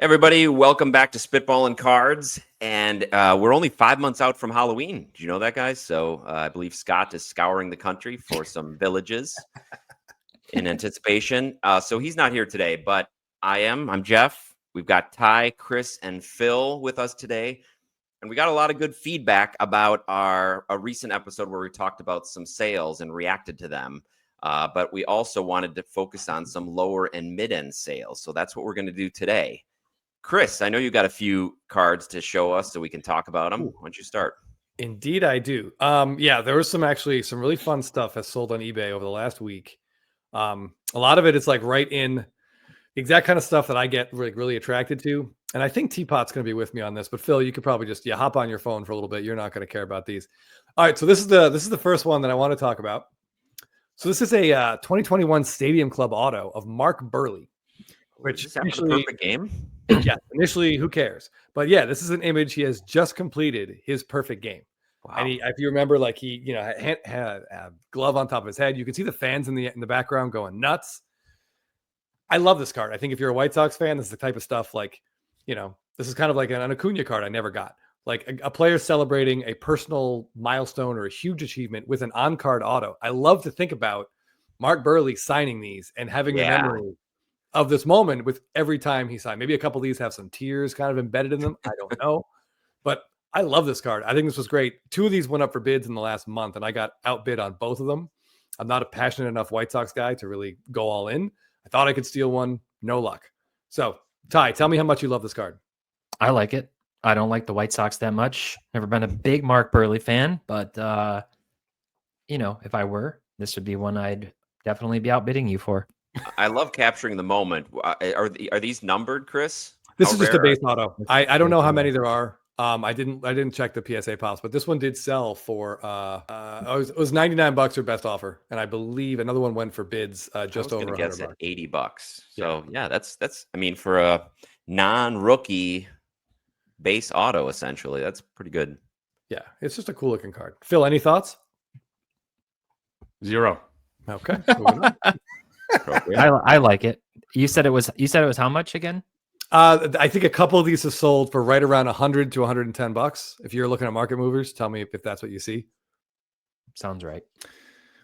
Everybody, welcome back to Spitballing Cards, and we're only 5 months out from Halloween. Do you know that, guys? So I believe Scott is scouring the country for some villages in anticipation. So he's not here today, but I am. I'm Jeff. We've got Ty, Chris, and Phil with us today, and we got a lot of good feedback about a recent episode where we talked about some sales and reacted to them. But we also wanted to focus on some lower and mid-end sales. So that's what we're going to do today. Chris, I know you got a few cards to show us so we can talk about them. Why don't you start? Indeed, I do. Yeah, there was some really fun stuff has sold on eBay over the last week. A lot of it is like right in the exact kind of stuff that I get really attracted to. And I think Teapot's going to be with me on this, but Phil, you could probably just hop on your phone for a little bit. You're not going to care about these. All right, so this is the first one that I want to talk about. So this is a 2021 Stadium Club auto of Mark Buehrle, which is the perfect game. Yeah, initially, who cares? But yeah, this is an image. He has just completed his perfect game. Wow. And if you remember, like he, had a glove on top of his head. You can see the fans in the background going nuts. I love this card. I think if you're a White Sox fan, this is the type of stuff like, this is kind of like an Acuna card I never got. Like a player celebrating a personal milestone or a huge achievement with an on-card auto. I love to think about Mark Buehrle signing these and having the memory of this moment with every time he signed. Maybe a couple of these have some tears kind of embedded in them. I don't know. But I love this card. I think this was great. 2 of these went up for bids in the last month, and I got outbid on both of them. I'm not a passionate enough White Sox guy to really go all in. I thought I could steal one. No luck. So, Ty, tell me how much you love this card. I like it. I don't like the White Sox that much. Never been a big Mark Buehrle fan, but, if I were, this would be one I'd definitely be outbidding you for. I love capturing the moment. Are these numbered, Chris? This is just a base auto. I don't know how many there are. I didn't check the PSA pops, but this one did sell for it was $99 or best offer, and I believe another one went for bids just over $100. At $80. So yeah, that's I mean, for a non-rookie base auto, essentially, that's pretty good. Yeah, it's just a cool looking card. Phil, any thoughts? 0. Okay. I like it. You said it was how much again? I think a couple of these have sold for right around $100 to $110. If you're looking at market movers, tell me if that's what you see. Sounds right.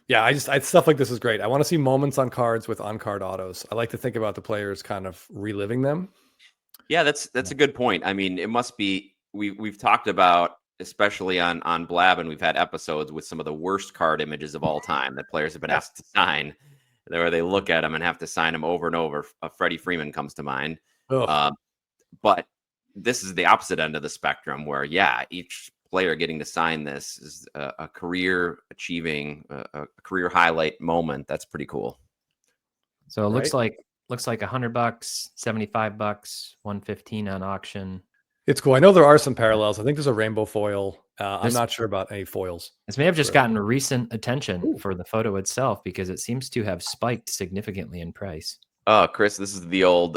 Yeah, stuff like this is great. I want to see moments on cards with on-card autos. I like to think about the players kind of reliving them. Yeah, that's a good point. I mean, it must be we've talked about, especially on Blab, and we've had episodes with some of the worst card images of all time that players have been asked to sign, where they look at them and have to sign them over and over. Freddie Freeman comes to mind. But this is the opposite end of the spectrum where, each player getting to sign this is a career achieving, a career highlight moment. That's pretty cool. So it looks like $100, $75, $115 on auction. It's cool. I know there are some parallels. I think there's a rainbow foil. I'm not sure about any foils. This may have just gotten recent attention for the photo itself because it seems to have spiked significantly in price. Oh, Chris, this is the old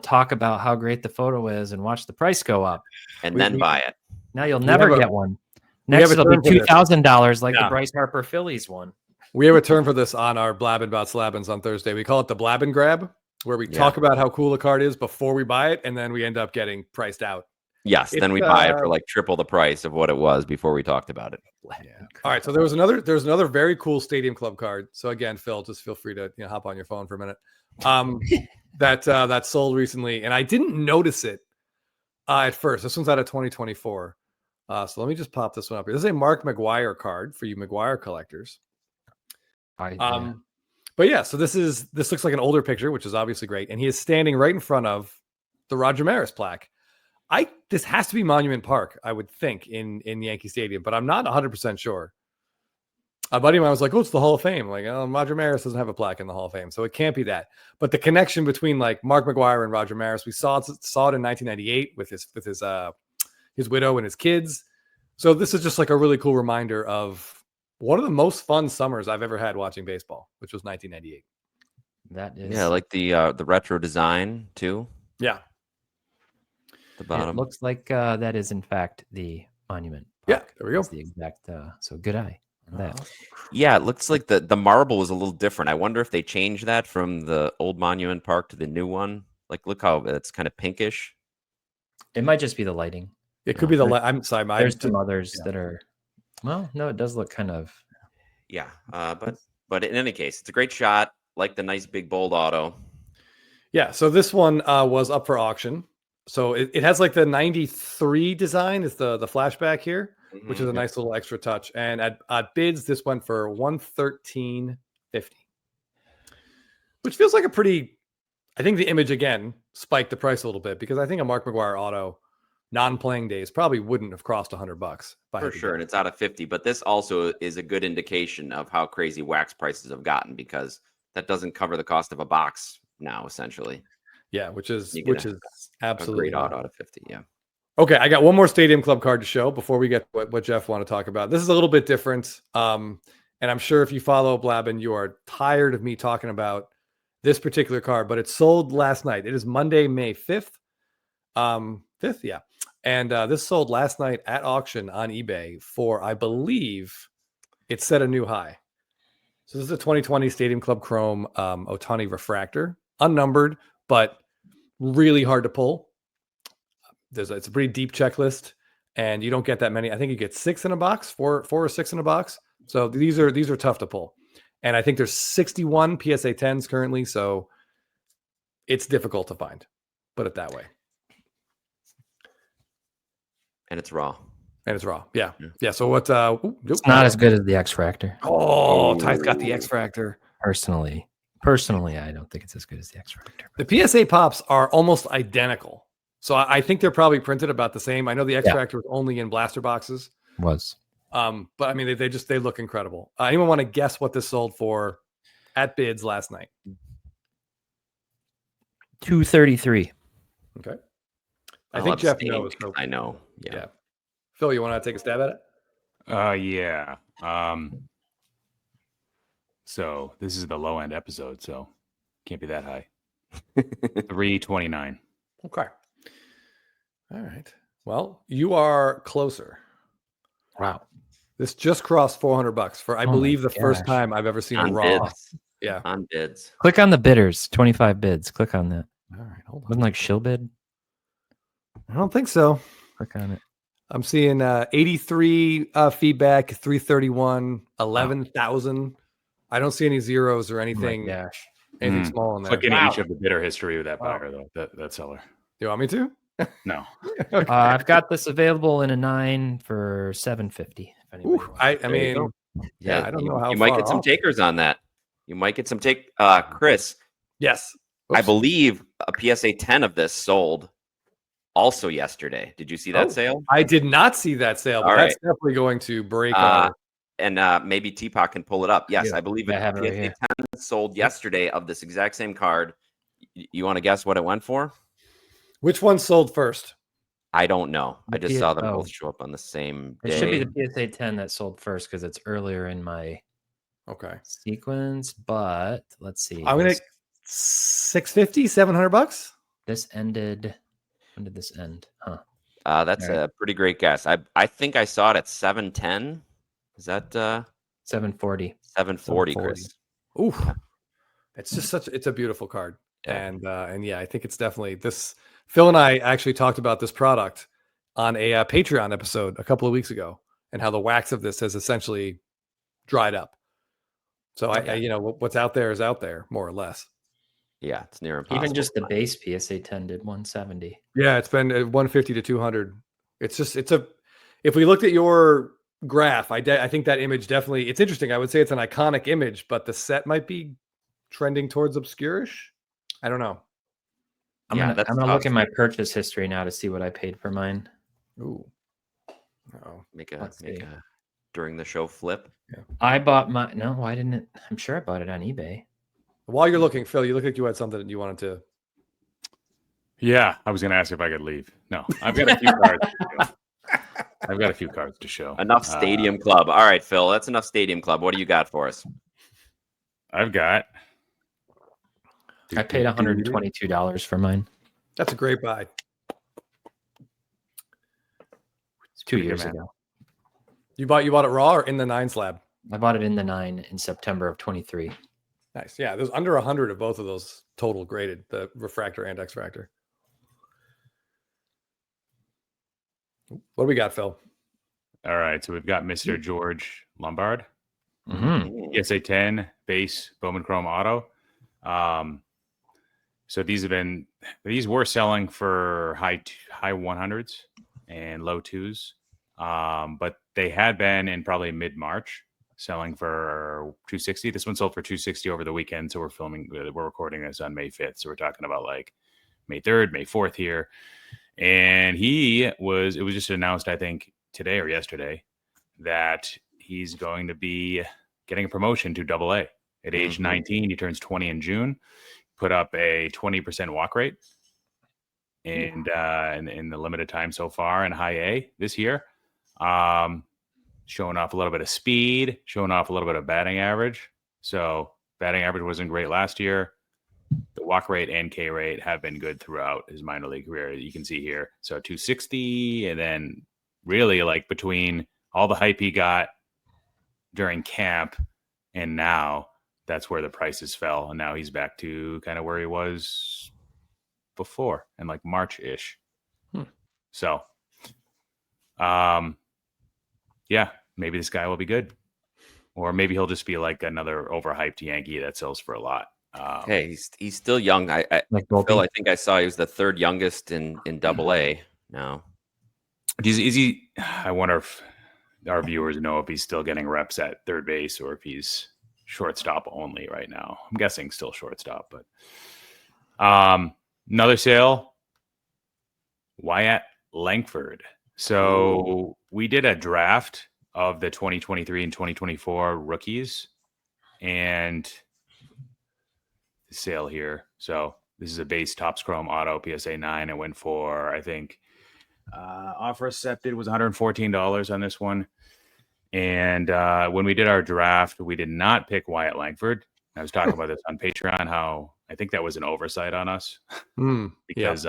talk about how great the photo is and watch the price go up and then buy it. Now you'll never get one. Next it'll be $2,000 like the Bryce Harper Phillies one. We have a term for this on our Blabbin' About Slabbins on Thursday. We call it the Blabbin' Grab, where we talk about how cool the card is before we buy it, and then we end up getting priced out. Yes, then we buy it for like triple the price of what it was before we talked about it. Yeah. All right, so there was another very cool Stadium Club card. So again, Phil, just feel free to hop on your phone for a minute. That sold recently, and I didn't notice it at first. This one's out of 2024. So let me just pop this one up here. This is a Mark McGwire card for you McGwire collectors. But yeah, so this looks like an older picture, which is obviously great, and he is standing right in front of the Roger Maris plaque. This has to be Monument Park, I would think, in Yankee Stadium, but I'm not 100% sure. A buddy of mine was like, "Oh, it's the Hall of Fame." Like, Roger Maris doesn't have a plaque in the Hall of Fame, so it can't be that. But the connection between like Mark McGwire and Roger Maris, we saw it in 1998 with his widow and his kids. So this is just like a really cool reminder of one of the most fun summers I've ever had watching baseball, which was 1998. That is, like the retro design too. Yeah. The bottom. It looks like that is in fact the Monument Park. Yeah, there we go. That's the exact. So good eye on that. Yeah, it looks like the marble was a little different. I wonder if they changed that from the old Monument Park to the new one. Like, look how it's kind of pinkish. It might just be the lighting. It could be the. I'm sorry, There's some others that are. Well, no, it does look kind of. Yeah, but in any case, it's a great shot. Like the nice big bold auto. Yeah, so this one was up for auction. So it has like the 93 design is the flashback here, which is a nice little extra touch. And at bids, this went for $113.50, which feels like a pretty. I think the image again spiked the price a little bit because I think a Mark McGwire auto, non-playing days, probably wouldn't have cost $100 for sure, and it's out of 50. But this also is a good indication of how crazy wax prices have gotten because that doesn't cover the cost of a box now, essentially. Yeah, which is a absolutely great auto out of 50. Yeah. Okay, I got one more Stadium Club card to show before we get what Jeff want to talk about. This is a little bit different, and I'm sure if you follow Blabin, you are tired of me talking about this particular card, but it sold last night. It is Monday, May 5th. 5th, yeah. And this sold last night at auction on eBay for, I believe, it set a new high. So this is a 2020 Stadium Club Chrome Ohtani Refractor, unnumbered, but really hard to pull. It's a pretty deep checklist, and you don't get that many. I think you get 6 in a box, four or 6 in a box. So these are tough to pull. And I think there's 61 PSA 10s currently, so it's difficult to find. Put it that way. And it's raw. Yeah. So what? It's not as good as the X-Fractor. Oh, Ty's got the X-Fractor. Personally, I don't think it's as good as the X-Fractor. The PSA pops are almost identical. So I think they're probably printed about the same. I know the X-Fractor was only in blaster boxes. Was. But I mean, they look incredible. Anyone want to guess what this sold for at bids last night? $233. Okay. I think Jeff knows. So. I know. Yeah. Phil, you want to take a stab at it? Yeah. So this is the low end episode, so can't be that high. 329. Okay. All right. Well, you are closer. Wow. This just crossed $400 for, I believe, the first time I've ever seen a raw. Bids. Yeah. On bids. Click on the bidders. 25 bids. Click on that. All right. Hold on. Wasn't like shill bid? I don't think so. Click on it. I'm seeing 83 feedback, 331, 11,000. I don't see any zeros or anything. Anything small in there. Click into each of the bidder history of that buyer, though. That seller. You want me to? No. Okay. I've got this available in a 9 for $750. I mean, I don't know how you might get some takers on that. You might get some Chris. Yes. I believe a PSA 10 of this sold also yesterday. Did you see that sale? I did not see that sale, but that's definitely going to break. And maybe Teapot can pull it up. Yes, I believe I have PSA 10 sold yesterday of this exact same card. You want to guess what it went for? Which one sold first? I don't know. I just saw them both show up on the same day. It should be the PSA 10 that sold first because it's earlier in my sequence. But let's see. I'm gonna $650, $700. This ended. When did this end? Huh. That's a pretty great guess. I think I saw it at 710. Is that 740? 740, Chris. Ooh, it's just it's a beautiful card. And yeah, I think it's definitely this. Phil and I actually talked about this product on a Patreon episode a couple of weeks ago, and how the wax of this has essentially dried up. So what's out there is out there, more or less. Yeah, it's near impossible. Even just the base PSA 10 did 170. Yeah, it's been 150 to 200. If we looked at your graph, I think that image definitely, it's interesting. I would say it's an iconic image, but the set might be trending towards obscurish. I don't know. I'm gonna look at my purchase history now to see what I paid for mine. Ooh. Make a during the show flip. Yeah. I bought my why didn't it? I'm sure I bought it on eBay. While you're looking, Phil, you look like you had something that you wanted to. Yeah, I was going to ask if I could leave. No, I've got a few cards. I've got a few cards to show. Enough Stadium Club. All right, Phil, that's enough Stadium Club. What do you got for us? I've got. I paid $122 for mine. That's a great buy. It's 2 years ago. You bought it raw or in the 9 slab? I bought it in the 9 in September of 23. Nice. Yeah, there's under 100 of both of those total graded, the refractor and X-Fractor. What do we got, Phil? All right, so we've got Mr. George Lombard. Mhm. PSA 10 base Bowman Chrome Auto. So these were selling for high 100s and low 2s, but they had been in probably mid-March selling for 260. This one sold for 260 over the weekend. So we're recording this on May 5th. So we're talking about like May 3rd, May 4th here. And it was just announced, I think today or yesterday, that he's going to be getting a promotion to AA. At age 19, he turns 20 in June, put up a 20% walk rate and in the limited time so far in high A this year. Showing off a little bit of speed, showing off a little bit of batting average. So batting average wasn't great last year. The walk rate and K rate have been good throughout his minor league career. You can see here. So 260, and then really like between all the hype he got during camp and now, that's where the prices fell. And now he's back to kind of where he was before in like March-ish. So, yeah, maybe this guy will be good. Or maybe he'll just be like another overhyped Yankee that sells for a lot. Hey, he's still young. Phil, I think I saw he was the third youngest in AA. No, is he? I wonder if our viewers know if he's still getting reps at third base or if he's shortstop only right now. I'm guessing still shortstop, but another sale, Wyatt Langford. So we did a draft of the 2023 and 2024 rookies, and the sale here. So this is a base Topps Chrome Auto PSA 9. It went for, I think, offer accepted was $114 on this one. And when we did our draft, we did not pick Wyatt Langford. I was talking about this on Patreon, how I think that was an oversight on us because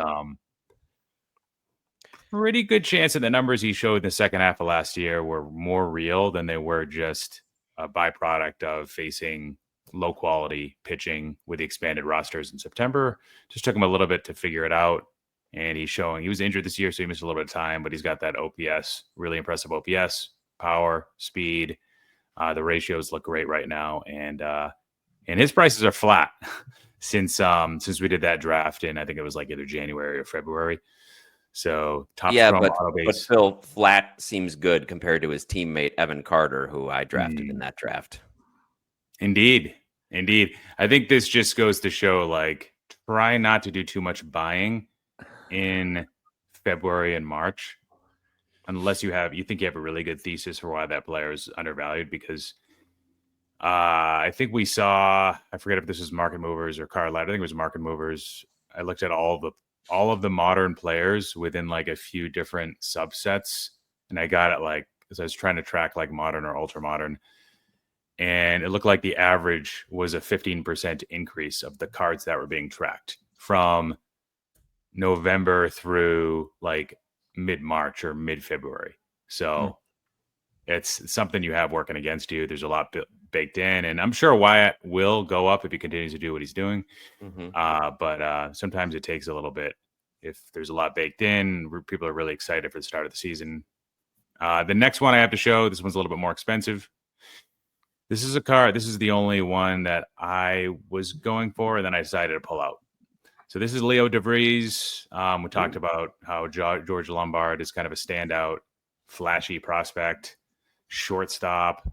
pretty good chance that the numbers he showed in the second half of last year were more real than they were just a byproduct of facing low quality pitching with the expanded rosters in September. Just took him a little bit to figure it out. And he was injured this year, so he missed a little bit of time, but he's got that OPS, really impressive OPS, power, speed. The ratios look great right now. And his prices are flat since we did that draft in, I think it was like either January or February. So but Phil, flat seems good compared to his teammate Evan Carter, who I drafted in that draft. Indeed. I think this just goes to show, like, try not to do too much buying in February and March, unless you think you have a really good thesis for why that player is undervalued. Because I think we saw, I forget if this was Market Movers or Card Ladder. I think it was Market Movers. I looked at all of the modern players within like a few different subsets, and I got it like, as I was trying to track like modern or ultra modern, and it looked like the average was a 15% increase of the cards that were being tracked from November through like mid-March or mid-February. So it's something you have working against you. There's a lot baked in, and I'm sure Wyatt will go up if he continues to do what he's doing. But sometimes it takes a little bit. If there's a lot baked in, people are really excited for the start of the season. The next one I have to show, this one's a little bit more expensive. This is a card. This is the only one that I was going for, and then I decided to pull out. So this is Leo Vries. We talked about how George Lombard is kind of a standout, flashy prospect, shortstop.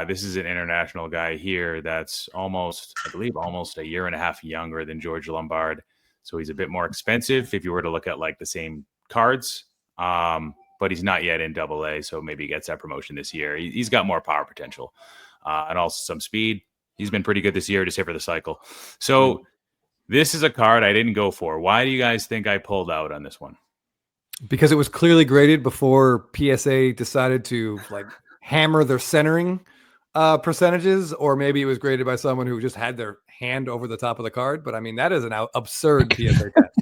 This is an international guy here that's almost a year and a half younger than George Lombard. So he's a bit more expensive if you were to look at like the same cards. But he's not yet in AA, so maybe he gets that promotion this year. He's got more power potential and also some speed. He's been pretty good this year, just hit for the cycle. So this is a card I didn't go for. Why do you guys think I pulled out on this one? Because it was clearly graded before PSA decided to like hammer their centering percentages, or maybe it was graded by someone who just had their hand over the top of the card. But I mean, that is an absurd PSA test.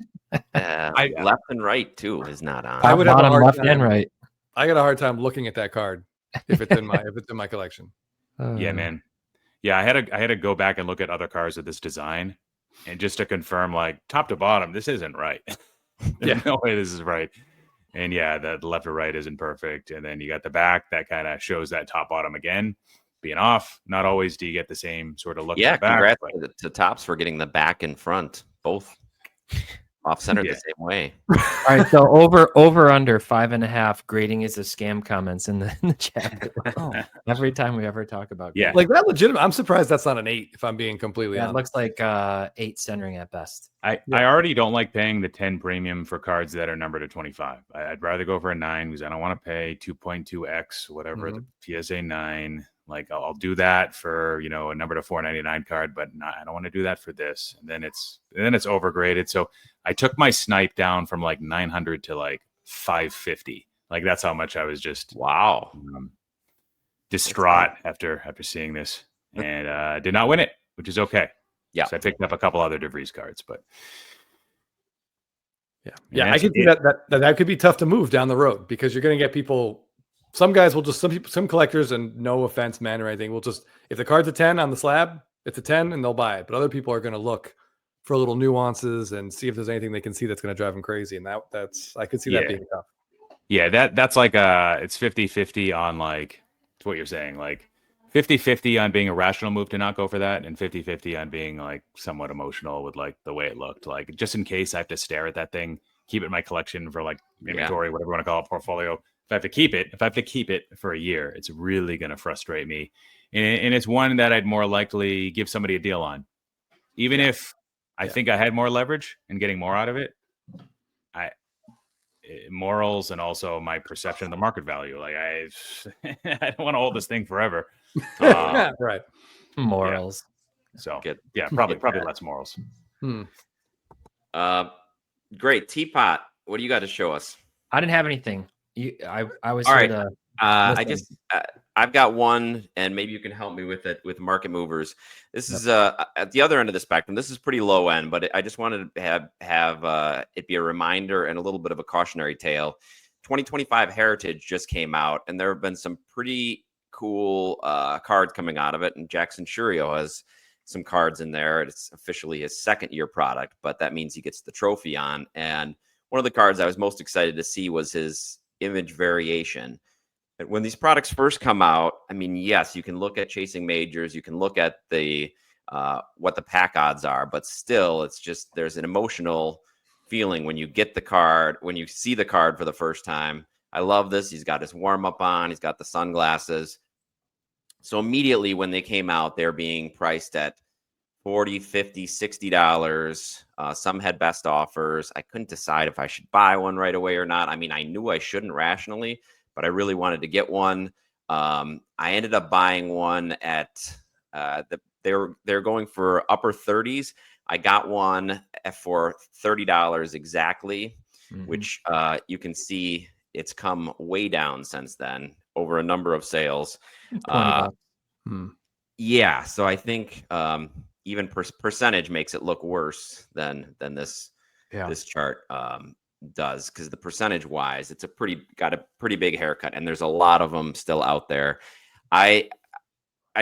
Left and right too is not on. I would have a hard left time. and right. I got a hard time looking at that card if it's in my collection. Yeah, man. Yeah, I had to go back and look at other cards of this design And just to confirm, like top to bottom, this isn't right. There's no way this is right. And yeah, the left or right isn't perfect. And then you got the back that kind of shows that top bottom again being off. Not always do you get the same sort of look. Yeah, at the back, congrats but to Tops for getting the back and front both off centered the same way. All right, so over under 5.5 grading is a scam comments in the chat. Every time we ever talk about like that legitimate. I'm surprised that's not an 8 if I'm being completely honest. It looks like 8 centering at best. I already don't like paying the 10 premium for cards that are numbered to 25. I'd rather go for a 9 because I don't want to pay 2.2x whatever the PSA 9. Like I'll do that for a number to 499 card, but I don't want to do that for this. And then it's overgraded. So I took my snipe down from like 900 to like 550. Like that's how much I was just distraught after seeing this, and did not win it, which is okay. Yeah, so I picked up a couple other DeVries cards, but I can see that could be tough to move down the road because you're going to get people. Some guys will just some collectors, and no offense, man, or anything, will just if the card's a 10 on the slab, it's a 10 and they'll buy it. But other people are going to look for little nuances and see if there's anything they can see that's going to drive them crazy. And that's I could see that being tough. Yeah, that's like it's 50-50 on like what you're saying, like 50-50 on being a rational move to not go for that, and 50-50 on being like somewhat emotional with like the way it looked. Like just in case I have to stare at that thing, keep it in my collection for like inventory, whatever you want to call it, portfolio. If I have to keep it for a year, it's really going to frustrate me. And it's one that I'd more likely give somebody a deal on. Even if I think I had more leverage and getting more out of it, morals and also my perception of the market value. Like I don't want to hold this thing forever. Right. Morals. Yeah. So probably less morals. Great. Teapot, what do you got to show us? I didn't have anything. I was all right. I've got one, and maybe you can help me with it with market movers. This is at the other end of the spectrum. This is pretty low end, but I just wanted to have it be a reminder and a little bit of a cautionary tale. 2025 Heritage just came out, and there have been some pretty cool cards coming out of it. And Jackson Churio has some cards in there. It's officially his second year product, but that means he gets the trophy on. And one of the cards I was most excited to see was his image variation. When these products first come out, I mean, yes, you can look at chasing majors, you can look at the what the pack odds are, but still, it's just there's an emotional feeling when you get the card, when you see the card for the first time. I love this. He's got his warm up on, he's got the sunglasses. So immediately when they came out, they're being priced at $40, $50, $60. Some had best offers. I couldn't decide if I should buy one right away or not. I mean, I knew I shouldn't rationally, but I really wanted to get one. I ended up buying one at they're going for upper 30s. I got one for $30 exactly, which you can see it's come way down since then over a number of sales. Yeah, so I think even percentage makes it look worse than this chart does, because the percentage wise, it's got a pretty big haircut, and there's a lot of them still out there. I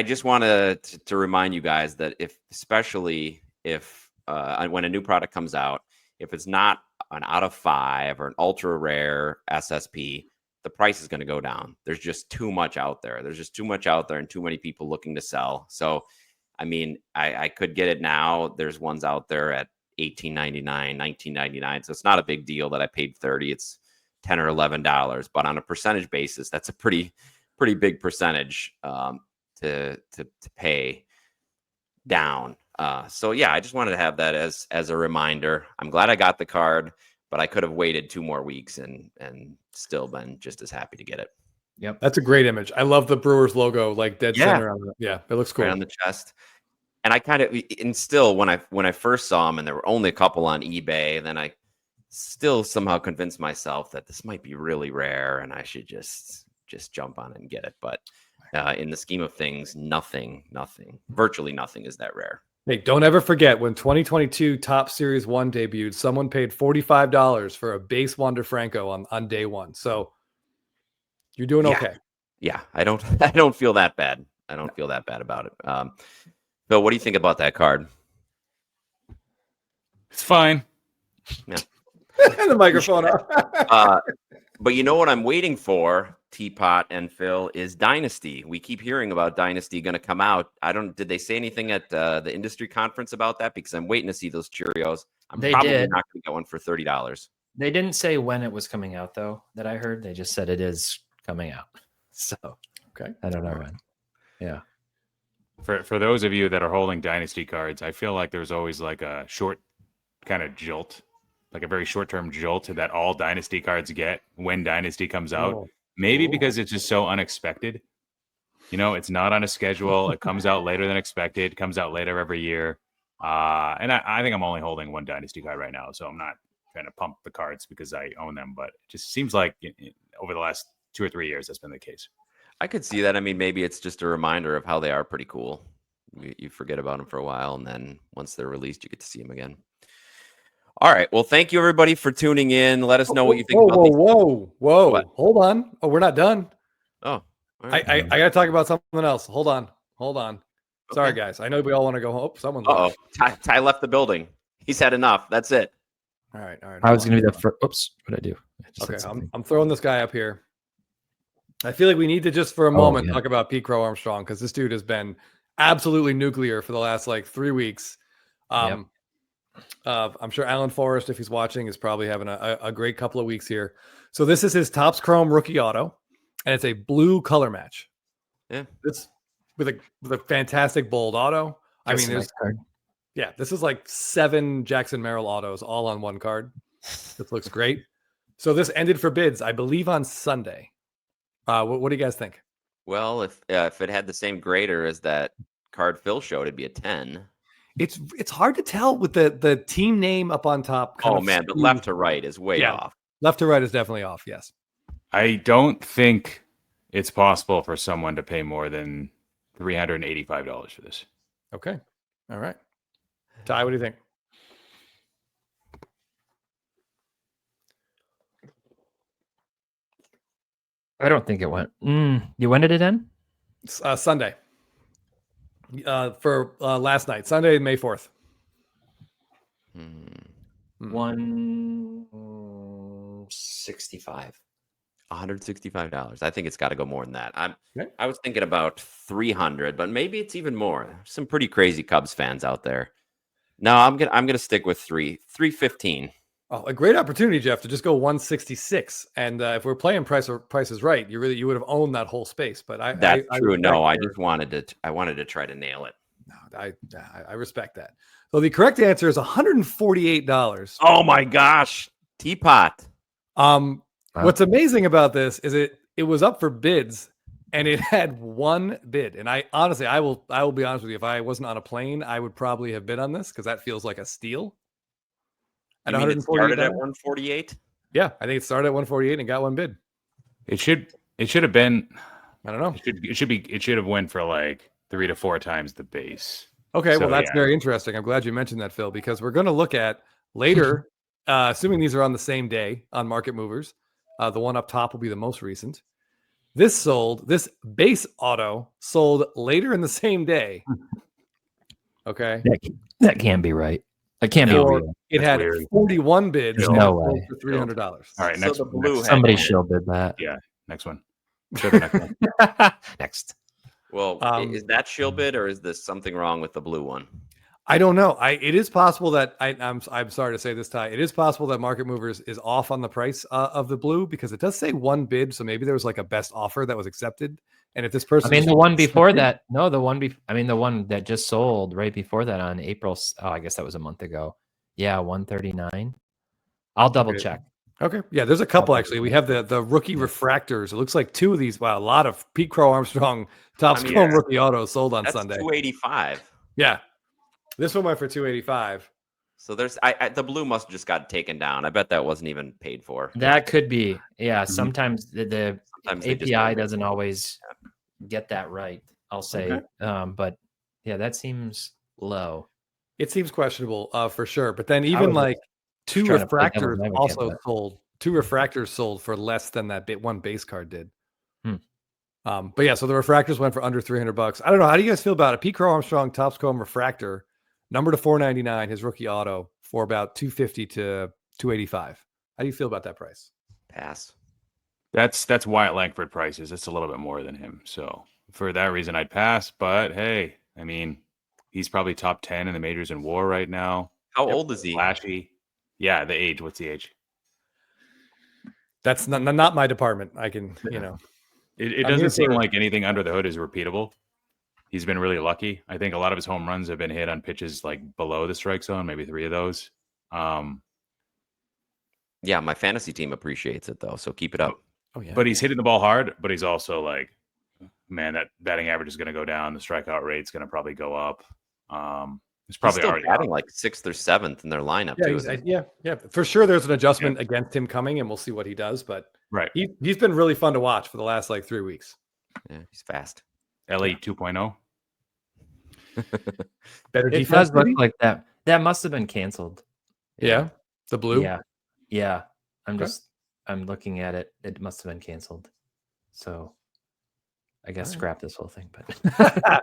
just wanted to remind you guys that especially if when a new product comes out, if it's not an out of 5 or an ultra rare SSP, the price is going to go down. There's just too much out there. And too many people looking to sell. So, I mean, I could get it now. There's ones out there at $18.99, $19.99. So it's not a big deal that I paid $30. It's $10 or $11. But on a percentage basis, that's a pretty big percentage to pay down. So yeah, I just wanted to have that as a reminder. I'm glad I got the card, but I could have waited 2 more weeks and still been just as happy to get it. Yep, that's a great image. I love the Brewers logo, like dead center on it. Yeah, it looks cool. Right on the chest. And I still when I first saw them, and there were only a couple on eBay, then I still somehow convinced myself that this might be really rare and I should just jump on it and get it. But in the scheme of things, virtually nothing is that rare. Hey, don't ever forget when 2022 Top Series 1 debuted, someone paid $45 for a base Wander Franco on day one. So you're doing okay. Yeah, I don't feel that bad. I don't feel that bad about it. Bill, what do you think about that card? It's fine. And the microphone off. But you know what I'm waiting for, Teapot and Phil, is Dynasty. We keep hearing about Dynasty going to come out. Did they say anything at the industry conference about that? Because I'm waiting to see those Cheerios. They probably did. not going to get one for $30. They didn't say when it was coming out, though, that I heard. They just said it is coming out. So, Okay. I don't know when. Yeah. For those of you that are holding Dynasty cards, I feel like there's always like a short kind of jolt, like a very short-term jolt that all Dynasty cards get when Dynasty comes out. Maybe because it's just so unexpected. You know, it's not on a schedule. It comes out later than expected. It comes out later every year. And I think I'm only holding one Dynasty card right now, so I'm not trying to pump the cards because I own them. But it just seems like over the last 2 or 3 years, that's been the case. I could see that. I mean, maybe it's just a reminder of how they are pretty cool. You forget about them for a while, and then once they're released, you get to see them again. All right. Well, thank you, everybody, for tuning in. Let us know what you think about these. Whoa. What? Hold on. Oh, we're not done. Oh, all right. I got to talk about something else. Hold on. Sorry, Okay. guys. I know we all want to go home. Someone's Uh-oh. left. Ty left the building. He's had enough. That's it. All right. I was going to be the first. Oops. What did I do? I just Okay. said something. I'm throwing this guy up here. I feel like we need to just for a moment talk about Pete Crow-Armstrong because this dude has been absolutely nuclear for the last like 3 weeks. I'm sure Alan Forrest, if he's watching, is probably having a great couple of weeks here. So this is his Topps Chrome rookie auto, and it's a blue color match. Yeah, it's with a fantastic bold auto. I mean, nice card. Yeah, this is like 7 Jackson Merrill autos all on one card. This looks great. So this ended for bids, I believe, on Sunday. What do you guys think? Well, if it had the same grader as that card Phil showed, it'd be a 10. It's hard to tell with the team name up on top. Oh man, but left to right is way off. Left to right is definitely off. Yes. I don't think it's possible for someone to pay more than $385 for this. Okay. All right. Ty, what do you think? I don't think it went. When did it end? Sunday. For last night, Sunday, May 4th. $165. $165. I think it's got to go more than that. I was thinking about 300, but maybe it's even more. There's some pretty crazy Cubs fans out there. No, I'm gonna stick with 315. Oh, a great opportunity, Jeff, to just go 166. And if we're playing Price is Right, you would have owned that whole space. But that's true. I just wanted to try to nail it. No, I respect that. So the correct answer is $148. Oh my gosh, Teapot. What's amazing about this is it was up for bids and it had one bid. And I honestly, I will be honest with you. If I wasn't on a plane, I would probably have bid on this because that feels like a steal. At it started at 148? Yeah, I think it started at 148 and got one bid. It should have been. I don't know. It should have went for like 3 to 4 times the base. Okay, well that's very interesting. I'm glad you mentioned that, Phil, because we're going to look at later, assuming these are on the same day on Market Movers. The one up top will be the most recent. This base auto sold later in the same day. Okay, that can't be right. That can't be real. It had 41 bids. No way. For $300. All right, next. So the blue somebody should bid that. Yeah, next one. Show the next one. Next. Well, is that shill bid or is this something wrong with the blue one? I don't know. It is possible that I'm sorry to say this, Ty. It is possible that Market Movers is off on the price of the blue because it does say one bid. So maybe there was like a best offer that was accepted. And if this person, the one before that, the one that just sold right before that on April. Oh, I guess that was a month ago. Yeah, 139. I'll double check. Okay. Yeah, there's a couple actually. We have the rookie refractors. It looks like 2 of these. Wow, a lot of Pete Crow-Armstrong Topps Chrome rookie autos sold on Sunday. $285. Yeah. This one went for $285. So there's the blue must have just got taken down. I bet that wasn't even paid for. That could be. Yeah, sometimes the API doesn't always get that right, I'll say. Okay. But yeah, that seems low. It seems questionable for sure. But then even like 2 refractors also sold. 2 refractors sold for less than that one base card did. But yeah, so the refractors went for under $300. I don't know. How do you guys feel about it? Pete Crow-Armstrong Topps Chrome refractor, number to 499, his rookie auto, for about 250 to 285. How do you feel about that price? Pass. That's Wyatt Langford prices. It's a little bit more than him. So for that reason, I'd pass. But hey, I mean, he's probably top 10 in the majors in WAR right now. How old is he? Flashy. Yeah, the age. What's the age? That's not my department. I can, It doesn't seem like anything under the hood is repeatable. He's been really lucky. I think a lot of his home runs have been hit on pitches like below the strike zone, maybe 3 of those. Yeah, my fantasy team appreciates it though, so keep it up. Oh yeah. But he's hitting the ball hard, but he's also like, man, that batting average is going to go down. The strikeout rate's going to probably go up. It's probably still already batting like 6th or 7th in their lineup too. Yeah. For sure, there's an adjustment against him coming, and we'll see what he does. But right, he's been really fun to watch for the last like 3 weeks. Yeah, he's fast. LA 2.0. Better It defense. does look like that. That must have been canceled. Yeah, the blue. Yeah. Okay. I'm looking at it. It must have been canceled. So I guess scrap this whole thing. But That's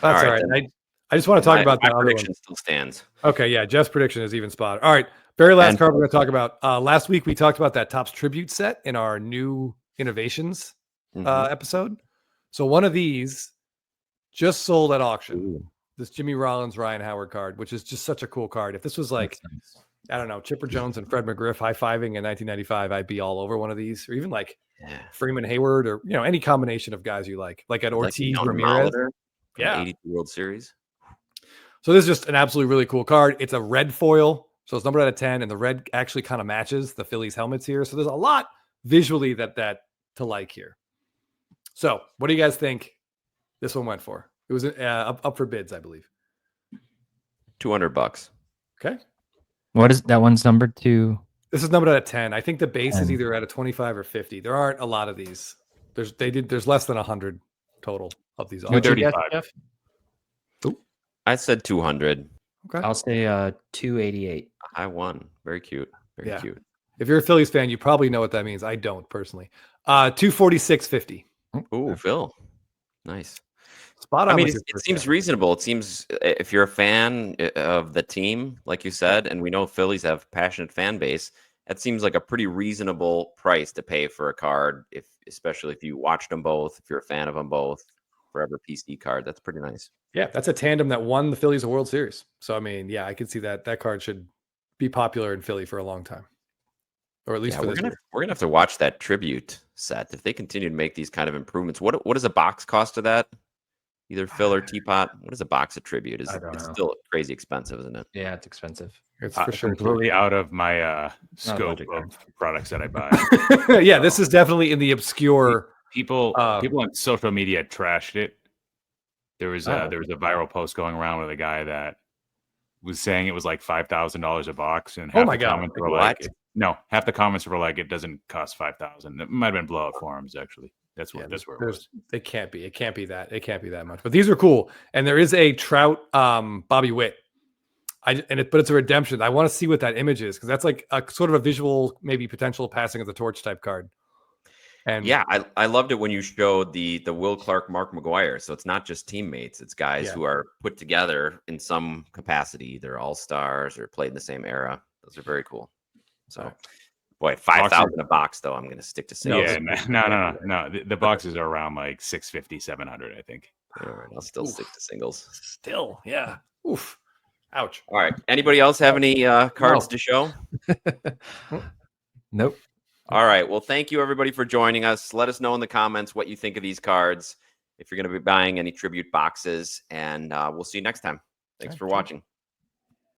all right. I just want to talk about the other prediction one. still stands. Okay, yeah, Jeff's prediction is even spotted. All right, very last card we're going to talk about. Last week we talked about that Topps tribute set in our new innovations episode. So one of these just sold at auction. Ooh. This Jimmy Rollins, Ryan Howard card, which is just such a cool card. If this was like, I don't know, Chipper Jones and Fred McGriff high-fiving in 1995, I'd be all over one of these. Or even like Freeman Hayward, or any combination of guys you like at Ortiz, like Ramirez. Yeah, 82 World Series. So this is just an absolutely really cool card. It's a red foil, so it's numbered out of 10, and the red actually kind of matches the Phillies helmets here. So there's a lot visually that to like here. So what do you guys think this one went for? It was up for bids, I believe. $200. Okay. what is that one's numbered to? This is numbered out of 10. I think the base is either at a 25 or 50. There aren't a lot of these. There's less than 100 total of these. What'd you guess, 35. Jeff? I said 200. Okay. I'll say 288. I won. Very cute. Very cute. If you're a Phillies fan, you probably know what that means. I don't personally. 246.50. Ooh, Phil. Nice. Spot on. I mean, it seems reasonable. It seems if you're a fan of the team, like you said, and we know Phillies have passionate fan base, that seems like a pretty reasonable price to pay for a card, especially if you watched them both, if you're a fan of them both. Forever PC card. That's pretty nice. Yeah, that's a tandem that won the Phillies a World Series. So, I mean, yeah, I can see that card should be popular in Philly for a long time. Or at least for this year. We're gonna have to watch that tribute set. If they continue to make these kind of improvements, what does a box cost of that? Either Phil or Teapot. What is a box of tribute? It's still crazy expensive, isn't it? Yeah, it's expensive. It's for sure completely out of my scope of products that I buy. Yeah, this is definitely in the obscure. People on social media trashed it. There was a viral post going around with a guy that was saying it was like $5,000 a box, and half the comments were like, no, half the comments were like, it doesn't cost $5,000. It might have been blowout forums actually. That's where it was. It can't be. It can't be that. It can't be that much. But these are cool. And there is a Trout Bobby Witt. But it's a redemption. I want to see what that image is, because that's like a sort of a visual, maybe potential passing of the torch type card. And yeah, I loved it when you showed the Will Clark, Mark McGwire. So it's not just teammates; it's guys who are put together in some capacity. They're all stars or played in the same era. Those are very cool. So, boy, 5,000 a box though. I'm going to stick to singles. Yeah, no. The boxes are around like 650, 700, I think. All right, I'll still stick to singles. Still, yeah. Oof. Ouch. All right. Anybody else have any cards to show? Nope. All right. Well, thank you, everybody, for joining us. Let us know in the comments what you think of these cards, if you're going to be buying any tribute boxes, and we'll see you next time. Thanks for watching.